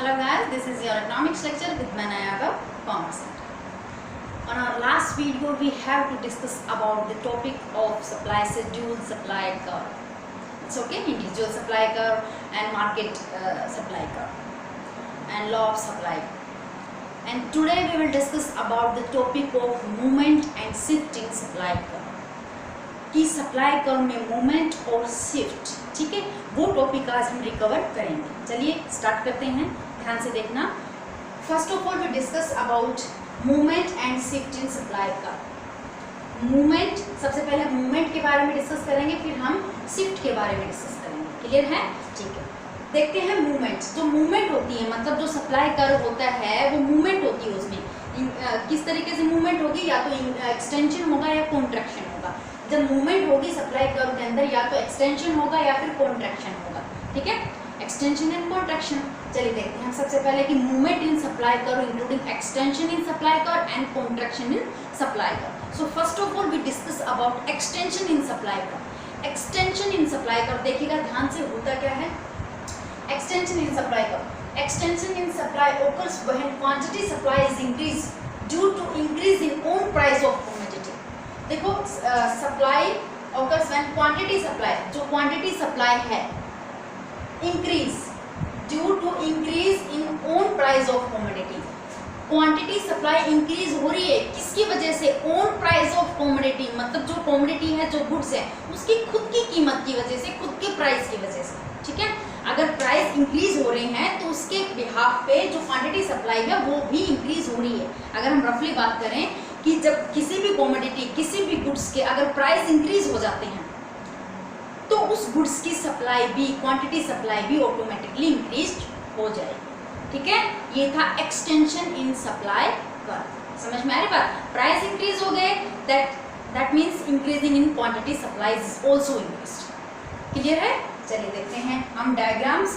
Hello guys, this is your economics lecture with Manayaba Commerce Center. On our last video, we have to discuss about the topic of supply schedule, supply curve. It's okay, individual supply curve and market supply curve and law of supply. And today we will discuss about the topic of movement and shift in supply curve. कि supply curve में movement और shift, ठीक है, वो topic आज हम recover करेंगे. चलिए स्टार्ट करते हैं, ध्यान से देखना. First of all we discuss about movement and shift in supply curve. Movement, सबसे पहले मूवमेंट के बारे में डिस्कस करेंगे, फिर हम शिफ्ट के बारे में डिस्कस करेंगे. क्लियर है? ठीक है, देखते हैं मूवमेंट. जो मूवमेंट होती है, मतलब जो सप्लाई कर्व होता है वो मूवमेंट होती है. उसमें किस तरीके से मूवमेंट होगी, या तो एक्सटेंशन होगा या कॉन्ट्रैक्शन होगा. जब मूवमेंट होगी सप्लाई कर्व के अंदर, या तो एक्सटेंशन होगा या फिर कॉन्ट्रैक्शन होगा. ठीक है, एक्सटेंशन एंड कॉन्ट्रैक्शन. चलिए देखते हैं सबसे पहले कि movement in supply curve including extension in supply curve and contraction in supply curve. So first of all we discuss about extension in supply curve. Extension in supply curve देखिएगा ध्यान से, होता क्या है. Extension in supply curve, extension in supply occurs when quantity supply is increased due to increase in own price of commodity. देखो supply occurs when quantity supply, जो quantity supply है, increase due to increase in own price of commodity. Quantity supply increase हो रही है किसकी वजह से? Own price of commodity, मतलब जो कमोडिटी है, जो गुड्स है, उसकी खुद की कीमत की वजह से, खुद के प्राइस की वजह से. ठीक है, अगर प्राइस इंक्रीज हो रहे हैं तो उसके बिहाफ पे जो क्वांटिटी सप्लाई है वो भी इंक्रीज हो रही है. अगर हम रफली बात करें कि जब किसी भी कमोडिटी, किसी भी गुड्स के अगर प्राइस इंक्रीज हो जाते हैं तो उस गुड्स की सप्लाई भी, क्वांटिटी सप्लाई भी ऑटोमेटिकली इंक्रीज हो जाएगी. ठीक है, ये था एक्सटेंशन इन सप्लाई कर्व. समझ में आ रही बात? प्राइस इंक्रीज हो गए, that means increasing in quantity supply is also increased. Clear है? चलिए देखते हैं हम डायग्राम्स,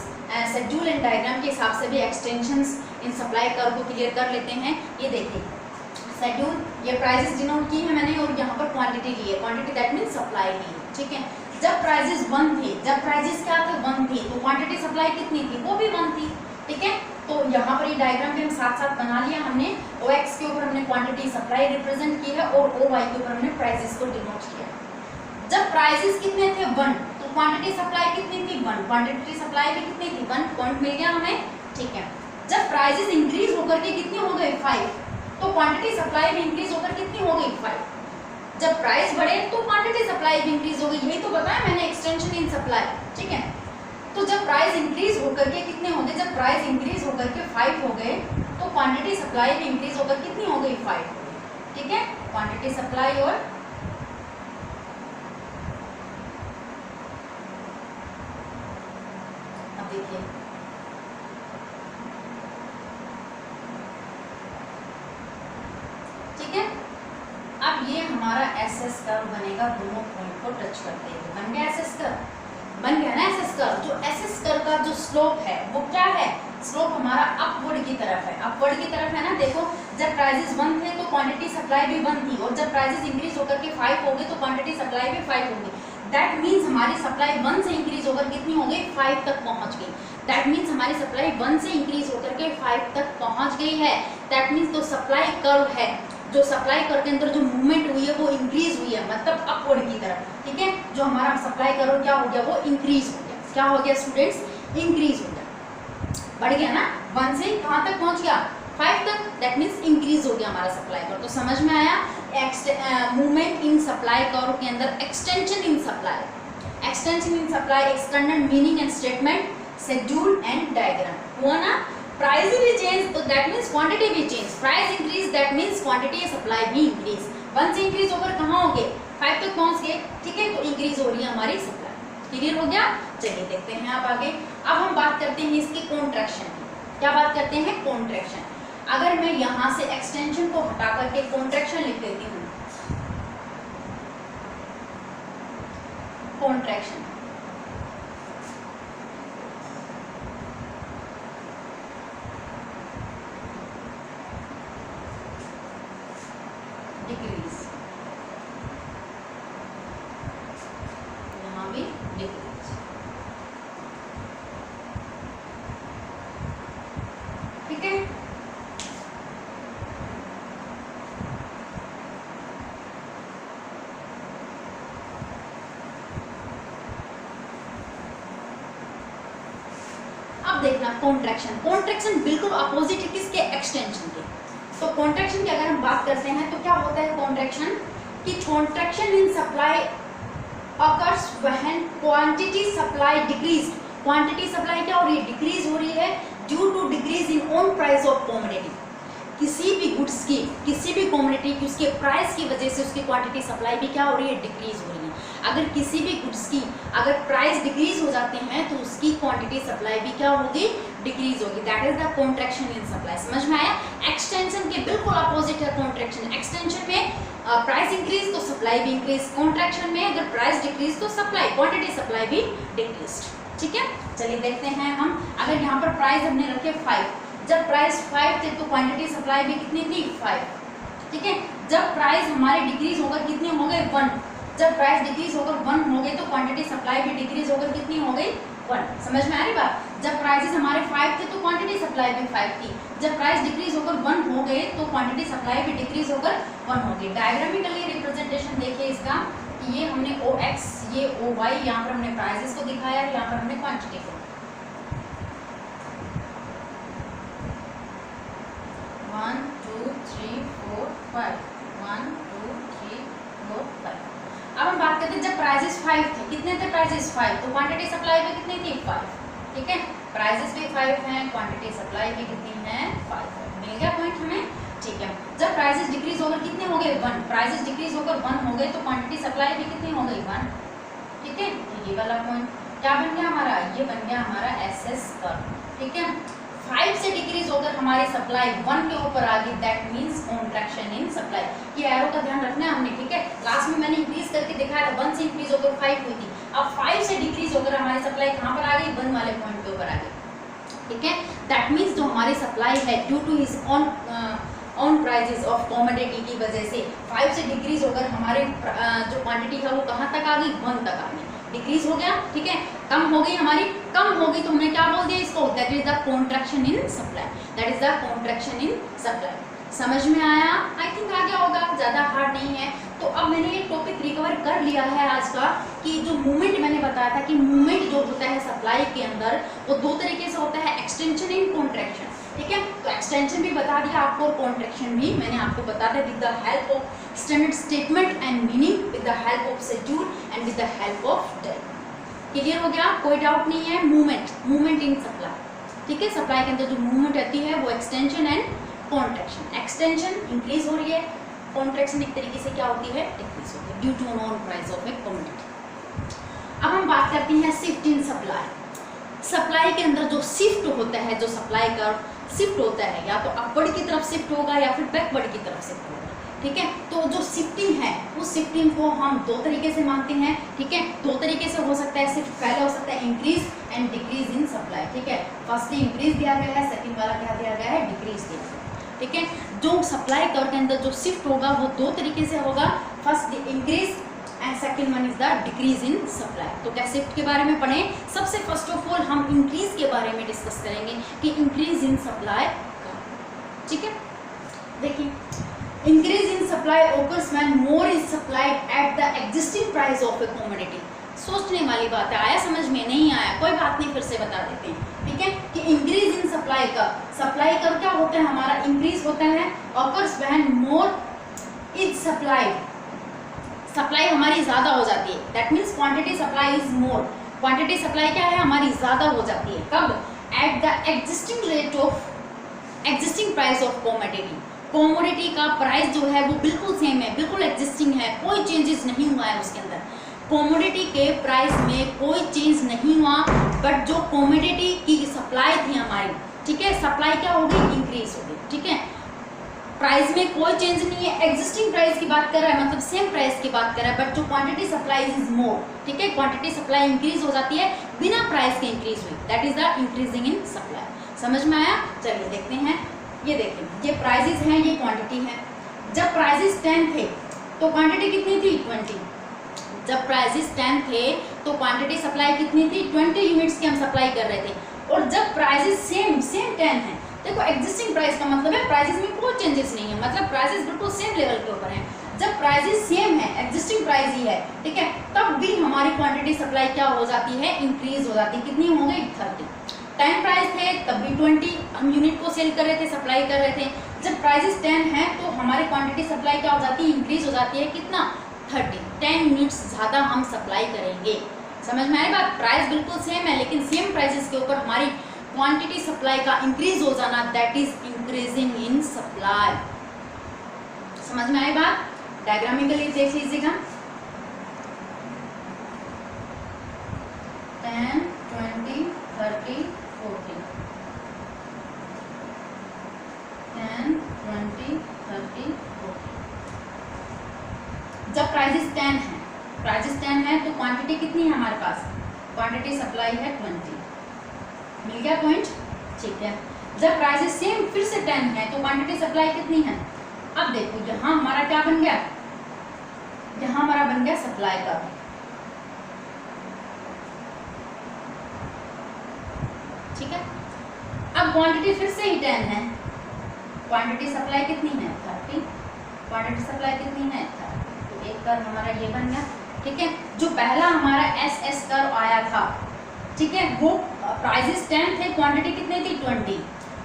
शेड्यूल एंड डायग्राम के हिसाब से भी एक्सटेंशंस इन सप्लाई कर्व को क्लियर कर लेते हैं. ये देखिए शेड्यूल, ये प्राइसेस डिनोट की है मैंने, और यहाँ पर क्वांटिटी ली है. क्वांटिटी दैट मीन्स सप्लाई ली है. ठीक है, जब प्राइसेस 1 थे, जब प्राइसेस क्या थे? 1 थी, तो क्वांटिटी सप्लाई कितनी थी? वो भी 1 थी. ठीक है, तो यहाँ पर ये डायग्राम भी हम साथ साथ बना लिया हमने. OX के ऊपर हमने क्वांटिटी सप्लाई रिप्रेजेंट की है और OY के ऊपर हमने प्राइसेस को डिनोट किया. जब प्राइसेस कितने थे? 1, तो क्वांटिटी सप्लाई कितनी थी? 1. क्वांटिटी सप्लाई भी कितनी थी? 1 पॉइंट मिल गया हमें. ठीक है, जब प्राइसेस इंक्रीज होकर के कितनी हो गए? 5, तो क्वांटिटी सप्लाई भी इंक्रीज होकर कितनी हो गई? 5. जब प्राइस बढ़े तो क्वांटिटी सप्लाई भी इंक्रीज हो गई. यही तो बताया मैंने, एक्सटेंशन इन सप्लाई. ठीक है, तो जब प्राइस इंक्रीज होकर के कितने हो गए? जब प्राइस इंक्रीज होकर के 5 हो गए तो क्वांटिटी सप्लाई भी इंक्रीज होकर कितनी हो गई? 5. ठीक है, क्वांटिटी सप्लाई और अब देखिए ठीक है, अब ये हमारा एसएस कर्व बनेगा. दोनों पॉइंट को टच करते हुए बन गया एसएस कर्व. बन गया ना एसएस कर्व. जो एसएस कर्व का जो स्लोप है वो क्या है? स्लोप हमारा अपवर्ड की तरफ है. अपवर्ड की तरफ है ना. देखो जब प्राइसेस 1 थे तो क्वांटिटी सप्लाई भी 1 थी, और जब प्राइसेस इंक्रीज होकर के 5 हो गए तो क्वांटिटी सप्लाई भी 5 हो गई. दैट मीन्स हमारी सप्लाई 1 से इंक्रीज होकर कितनी हो गई? 5 तक पहुंच गई. दैट मीन्स हमारी सप्लाई 1 से इंक्रीज होकर के 5 तक पहुंच गई है. दैट मीन्स जो सप्लाई कर्व है, जो सप्लाई कर्व के अंदर जो मूवमेंट हुई है वो इंक्रीज हुई है, मतलब अपवर्ड की तरफ. ठीक है, जो हमारा सप्लाई कर्व क्या हो गया? वो इंक्रीज हो गया. क्या हो गया स्टूडेंट्स? इंक्रीज हो गया, बढ़ गया ना. 1 से कहाँ तक पहुंच गया? 5 तक. दैट मीन्स इंक्रीज हो गया हमारा सप्लाई कर्व. तो समझ में आया मूवमेंट इन सप्लाई कर्व के अंदर extension in supply. Extension in supply, extended meaning and statement, schedule and diagram हुआ ना. प्राइस भी चेंज, तो दैट मीन्स क्वांटिटी भी change. Price increase, that means quantity supply भी इंक्रीज. 1 से इंक्रीज होकर कहाँ हो गए? 5 तक पहुंच गए. ठीक है, तो इंक्रीज हो रही है हमारी सप्लाई. क्लियर हो गया? चलिए देखते हैं आप आगे. अब हम बात करते हैं इसकी कॉन्ट्रैक्शन की. क्या बात करते हैं? कॉन्ट्रैक्शन. अगर मैं यहाँ से एक्सटेंशन को हटा करके कॉन्ट्रैक्शन लिख देती हूँ, कॉन्ट्रैक्शन, डिक्रीज, यहाँ भी डिक्रीज. देखना कॉन्ट्रैक्शन, कॉन्ट्रैक्शन बिल्कुल अपोजिट है किसके, एक्सटेंशन के। तो कॉन्ट्रैक्शन की अगर हम बात करते हैं तो क्या होता है कॉन्ट्रैक्शन, कि contraction in supply occurs when quantity supply decreased, quantity supply क्या हो रही है, डिक्रीज हो रही है due to decrease in own price of commodity. किसी भी गुड्स की, किसी भी कमोडिटी की उसके प्राइस की वजह से उसकी क्वांटिटी सप्लाई भी क्या हो रही है, डिक्रीज हो रही है। अगर किसी भी गुड्स की अगर प्राइस डिक्रीज हो जाते हैं तो उसकी क्वांटिटी सप्लाई भी क्या होगी, डिक्रीज होगी। That is the contraction in supply. समझ में आया? एक्सटेंशन के बिल्कुल अपोजिट है कॉन्ट्रैक्शन। एक्सटेंशन में प्राइस इंक्रीज तो सप्लाई भी इंक्रीज, कॉन्ट्रैक्शन में अगर प्राइस डिक्रीज तो सप्लाई, क्वांटिटी सप्लाई भी डिक्रीज। ठीक है, चलिए देखते हैं हम। अगर यहाँ पर प्राइस हमने रखे 5, जब प्राइस 5 थे तो क्वांटिटी सप्लाई भी कितनी थी, 5। ठीक है, जब प्राइस हमारे डिक्रीज होकर कितने हो गए, 1। जब प्राइस डिक्रीज होकर 1 हो गए तो क्वांटिटी सप्लाई भी डिक्रीज होकर कितनी हो गई, 1। समझ में आ रही बात? जब प्राइसेस हमारे 5 थे तो क्वांटिटी सप्लाई भी 5 थी। जब प्राइस डिक्रीज होकर 1 हो गए तो क्वांटिटी सप्लाई भी डिक्रीज होकर 1 हो गई। डायग्रामिकली रिप्रेजेंटेशन देखिए इसका, कि ये हमने OX, ये OY, यहाँ पर हमने प्राइसेस को दिखाया है, यहाँ पर हमने क्वांटिटी को। 1 2 3 4 5, 1 2 3 4 5। अब हम बात करते हैं जब प्राइसेस 5 थे, कितने थे प्राइसेस 5, तो क्वांटिटी सप्लाई भी कितनी थी, 5। ठीक है, प्राइसेस भी 5 हैं, क्वांटिटी सप्लाई भी कितनी है, 5 है। मिल गया पॉइंट हमें? ठीक है, जब प्राइसेस डिक्रीज होकर कितने हो गए, 1। प्राइसेस डिक्रीज होकर 1 हो गए तो क्वांटिटी सप्लाई भी कितनी हो गई, 1। ठीक है, ये वाला पॉइंट क्या बन गया हमारा, ये बन गया हमारा SS कर्व। ठीक है, 5 से डिक्रीज होकर हमारी सप्लाई 1 के ऊपर आ गई, that means contraction in supply. ये एरो का ध्यान रखना है हमने। ठीक है, लास्ट में मैंने इंक्रीज करके दिखाया था, 1 से इंक्रीज होकर 5 हुई थी। अब 5 से डिक्रीज होकर हमारी सप्लाई कहाँ पर आ गई, 1 वाले पॉइंट के ऊपर आ गई। ठीक है, दैट मींस जो हमारी सप्लाई है due to his own prices of commodity की वजह से 5 से डिक्रीज होकर हमारे जो क्वांटिटी है वो कहाँ तक आ गई, 1 तक आ गई। डिक्रीज हो गया, ठीक है, कम हो गई हमारी, कम हो गई तो हमने क्या बोल दिया इसको, that is the contraction in supply. That is the contraction in supply. समझ में आया? आई थिंक आ गया होगा, ज़्यादा हार्ड नहीं है। तो अब मैंने ये टॉपिक रिकवर कर लिया है आज का, कि जो मूवमेंट मैंने बताया था कि मूवमेंट जो होता है सप्लाई के अंदर वो 2 तरीके से होता है, एक्सटेंशन एंड कॉन्ट्रैक्शन। ठीक है, तो एक्सटेंशन भी बता दिया आपको और कॉन्ट्रैक्शन भी मैंने आपको बता दिया with the help of standard statement and meaning, with the help of schedule and with the help of date. Clear हो गया? कोई डाउट नहीं है? Movement in supply. ठीक है, सप्लाई के अंदर जो मूवमेंट रहती है वो extension and contraction. Extension increase हो रही है, कॉन्ट्रैक्शन एक तरीके से क्या होती है, डिक्रीज होती है due to non price of a commodity. अब हम बात करते हैं शिफ्ट इन सप्लाई। सप्लाई के अंदर जो शिफ्ट होता है, जो सप्लाई का शिफ्ट होता है, या तो अपवर्ड की तरफ शिफ्ट होगा या फिर बैकवर्ड की तरफ शिफ्ट होगा। ठीक है, तो जो शिफ्टिंग है उस शिफ्टिंग को हम 2 तरीके से मानते हैं। ठीक है, 2 तरीके से हो सकता है शिफ्ट। पहले हो सकता है increase and decrease in supply. ठीक है, फर्स्ट इंक्रीज दिया गया है, सेकंड वाला क्या दिया गया है, डिक्रीज दिया गया है। ठीक है, जो सप्लाई कर्व के अंदर जो शिफ्ट होगा वो 2 तरीके से होगा, first increase and second one is the decrease in supply. तो क्या शिफ्ट के बारे में पढ़ें? सबसे फर्स्ट ऑफ ऑल हम इंक्रीज के बारे में डिस्कस करेंगे कि इंक्रीज इन सप्लाई। ठीक है, देखिए, increase in supply occurs when more is supplied at the existing price of a commodity। सोचने वाली बात है, आया समझ में? नहीं आया कोई बात नहीं, फिर से बता देते हैं। ठीक है, कि इंक्रीज इन सप्लाई का, सप्लाई का क्या होता है हमारा, इंक्रीज होता है occurs when more is supplied। Supply हमारी ज़्यादा हो जाती है, that means quantity supply is more. Quantity supply क्या है हमारी, ज़्यादा हो जाती है। कब? At the existing rate of existing price of commodity. Commodity का प्राइस जो है वो बिल्कुल सेम है, बिल्कुल एग्जिस्टिंग है, कोई चेंजेस नहीं हुआ है उसके अंदर। कमोडिटी के प्राइस में कोई चेंज नहीं हुआ, बट जो कमोडिटी की सप्लाई थी हमारी, ठीक है, सप्लाई क्या हो गई, इंक्रीज हो गई। ठीक है, प्राइस में कोई चेंज नहीं है, एग्जिस्टिंग प्राइस की बात कर रहा है, मतलब सेम प्राइस की बात कर रहा है, बट जो क्वांटिटी सप्लाई इज मोर। ठीक है, क्वांटिटी सप्लाई इंक्रीज हो जाती है बिना प्राइस के इंक्रीज हुई, that is the increasing in supply. समझ में आया? चलिए देखते हैं। ये देखिए, ये प्राइसेस हैं, ये क्वांटिटी है। जब प्राइसेस 10 थे तो क्वांटिटी कितनी थी, 20। जब प्राइसेस 10 थे तो क्वांटिटी सप्लाई कितनी थी, 20 यूनिट्स की हम सप्लाई कर रहे थे। और जब प्राइसेस सेम 10 है, देखो एग्जिस्टिंग प्राइस का मतलब है प्राइसेस में कोई चेंजेस नहीं है, मतलब प्राइसेस बिल्कुल सेम लेवल के ऊपर हैं। जब प्राइसेस सेम है, एग्जिस्टिंग प्राइस ही है, ठीक है, तब भी हमारी क्वांटिटी सप्लाई क्या हो जाती है, इंक्रीज हो जाती है। कितनी हो गई, 30। 10 प्राइस थे तब भी 20 हम यूनिट को सेल कर रहे थे, सप्लाई कर रहे थे। जब प्राइसेस 10 है तो हमारी क्वांटिटी सप्लाई क्या हो जाती है, इंक्रीज हो जाती है। कितना, 30, 10 यूनिट्स ज़्यादा हम सप्लाई करेंगे। समझ में आई बात? प्राइस बिल्कुल सेम है लेकिन सेम प्राइसेस के ऊपर हमारी क्वांटिटी सप्लाई का इंक्रीज हो जाना, that is increasing in supply. समझ में आई बात? डायग्रामिकली देख लीजिएगा, 10, 20, 30, 40, 10, 20, 30, 40। जब प्राइसेस 10 है, प्राइसेस 10 है तो क्वांटिटी कितनी है हमारे पास, क्वांटिटी सप्लाई है 20। मिल गया पॉइंट? ठीक है। जब प्राइसेस सेम फिर से 10 है तो क्वांटिटी सप्लाई कितनी है। अब देखो यहाँ हमारा क्या बन गया, यहाँ हमारा बन गया सप्लाई का। ठीक है। अब क्वांटिटी फिर से ही 10 है, क्वांटिटी सप्लाई कितनी है 30, क्वांटिटी सप्लाई कितनी है 30, तो एक कर्व हमारा ये बन गया। ठीक है। जो पहला हमारा एस कर्व आया था, ठीक है, वो प्राइसेस 10 थे, क्वांटिटी कितनी थी 20।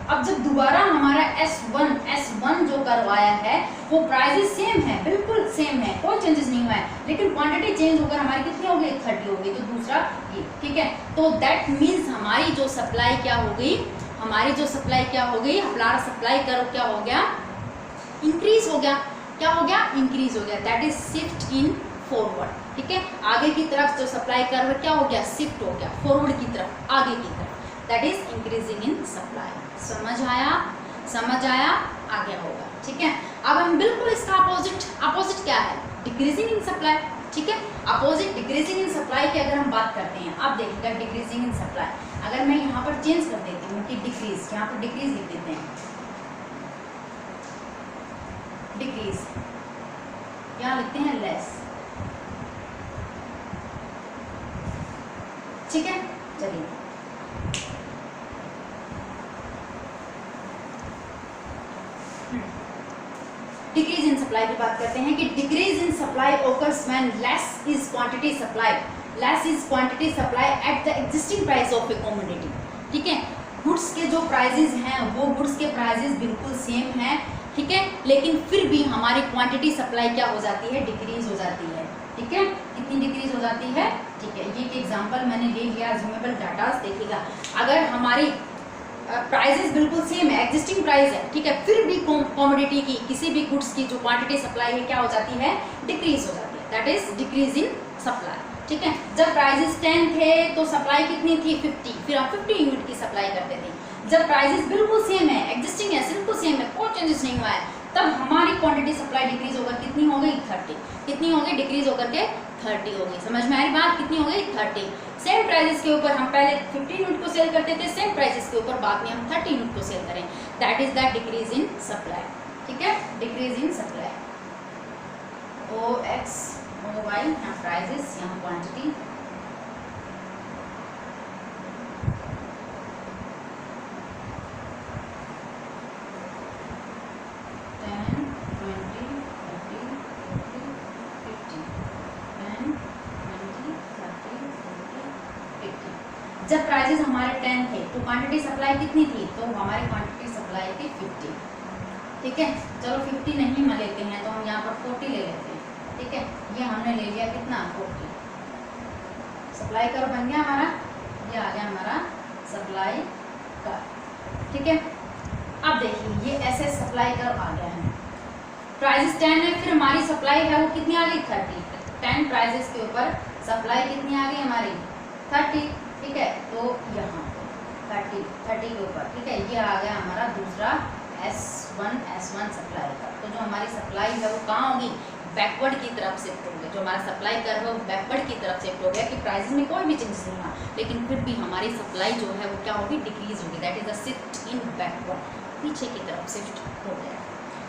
अब जब दोबारा हमारा S1 जो कर्व आया है वो प्राइसेस सेम है, बिल्कुल सेम है, कोई चेंजेस नहीं हुआ है, लेकिन क्वांटिटी चेंज होकर हमारी कितनी हो गई 30 हो गई, तो दूसरा ये। ठीक है। तो दैट मीन्स हमारी जो सप्लाई क्या हो गई, हमारी जो सप्लाई क्या हो गई, हमारा सप्लाई कर्व क्या हो गया, इंक्रीज हो गया। क्या हो गया, इंक्रीज हो गया। That is shift in forward. ठीक है। आगे की तरफ जो सप्लाई कर्व क्या हो गया, शिफ्ट हो गया फॉरवर्ड की तरफ, आगे की तरफ, that is increasing in supply. समझ आया? समझ आया? आगे होगा। ठीक है। अब हम बिल्कुल इसका अपोजिट क्या है, डिक्रीजिंग इन सप्लाई। ठीक है। अपोजिट डिक्रीजिंग इन सप्लाई की अगर हम बात करते हैं, अब देखिएगा डिक्रीजिंग इन सप्लाई, अगर मैं यहाँ पर चेंज कर देती हूँ कि डिक्रीज, यहाँ पर डिक्रीज लिख देते हैं, डिक्रीज, यहाँ लिखते हैं लेस। ठीक है। चलिए डिक्रीज इन सप्लाई की बात करते हैं कि decrease in supply occurs when less is quantity supply, less is quantity supply at the existing price of a commodity. ठीक है। गुड्स के जो प्राइसेस हैं वो गुड्स के प्राइसेस बिल्कुल सेम हैं। ठीक है। लेकिन फिर भी हमारी क्वांटिटी सप्लाई क्या हो जाती है, डिक्रीज हो जाती है। ठीक है। कितनी डिक्रीज हो जाती है। ठीक है। ये एक एग्जांपल मैंने ले लिया, अज्यूमेबल डाटा। देखिएगा, अगर हमारी प्राइसेस बिल्कुल सेम है, एग्जिस्टिंग प्राइस है, ठीक है, फिर भी कमोडिटी की, किसी भी गुड्स की जो क्वांटिटी सप्लाई है क्या हो जाती है, डिक्रीज हो जाती है। That is decrease in supply. ठीक है। जब प्राइसेस 10 थे तो सप्लाई कितनी थी 50, फिर हम 50 यूनिट की सप्लाई करते थे। जब प्राइसेस बिल्कुल सेम है, एग्जिस्टिंग है, बिल्कुल सेम है, कोई चेंजेस नहीं हुआ है, तब हमारी क्वांटिटी सप्लाई डिक्रीज होकर कितनी हो गई 30। कितनी हो गई, डिक्रीज होकर के 30 हो गई। समझ में आ रही बात? कितनी हो गई 30। सेम प्राइसेस के ऊपर हम पहले 50 यूनिट को सेल करते थे, सेम प्राइसेस के ऊपर बाद में हम 30 यूनिट को सेल करें, that is the decrease in supply. ठीक है। Decrease in supply, OX OY, यहाँ प्राइसेस, यहाँ क्वांटिटी। जब प्राइसेस हमारे 10 थे तो क्वांटिटी सप्लाई कितनी थी, तो हमारी क्वांटिटी सप्लाई थी 50। ठीक है। चलो 50 नहीं में लेते हैं तो हम यहाँ पर 40 ले लेते हैं। ठीक है। ये हमने ले लिया कितना 40। सप्लाई कर्व बन गया हमारा, ये आ गया हमारा सप्लाई कर्व। ठीक है। अब देखिए ये ऐसे सप्लाई कर्व आ गया है, प्राइसेस 10 है, फिर हमारी सप्लाई है वो कितनी आ गई 30। 10 प्राइसेस के ऊपर सप्लाई कितनी आ गई हमारी 30। ठीक है। तो यहाँ 30 के ऊपर, ठीक है, ये आ गया हमारा दूसरा S1 सप्लाई का। तो जो हमारी सप्लाई है वो कहाँ होगी, बैकवर्ड की तरफ शिफ्ट हो गई। जो हमारा सप्लाई कर है वो बैकवर्ड की तरफ शिफ्ट हो गया कि प्राइस में कोई भी चेंजेस नहीं हुआ, लेकिन फिर भी हमारी सप्लाई जो है वो क्या होगी, डिक्रीज होगी। That is the shift in backward, पीछे की तरफ शिफ्ट हो गया।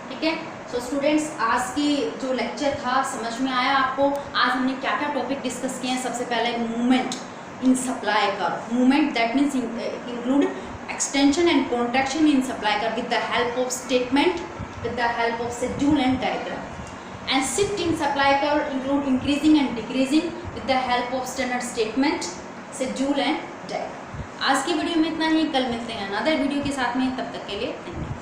ठीक है। सो स्टूडेंट्स, आज की जो लेक्चर था समझ में आया आपको? आज हमने क्या क्या टॉपिक डिस्कस किए हैं। सबसे पहले movement in supply curve, movement that means include extension and contraction in supply curve with the help of statement, with the help of schedule and diagram. And shift in supply curve include increasing and decreasing with the help of standard statement, schedule and diagram. आज की video में इतना ही, कल मिलते हैं another video के साथ में, तब तक के लिए थैंक यू।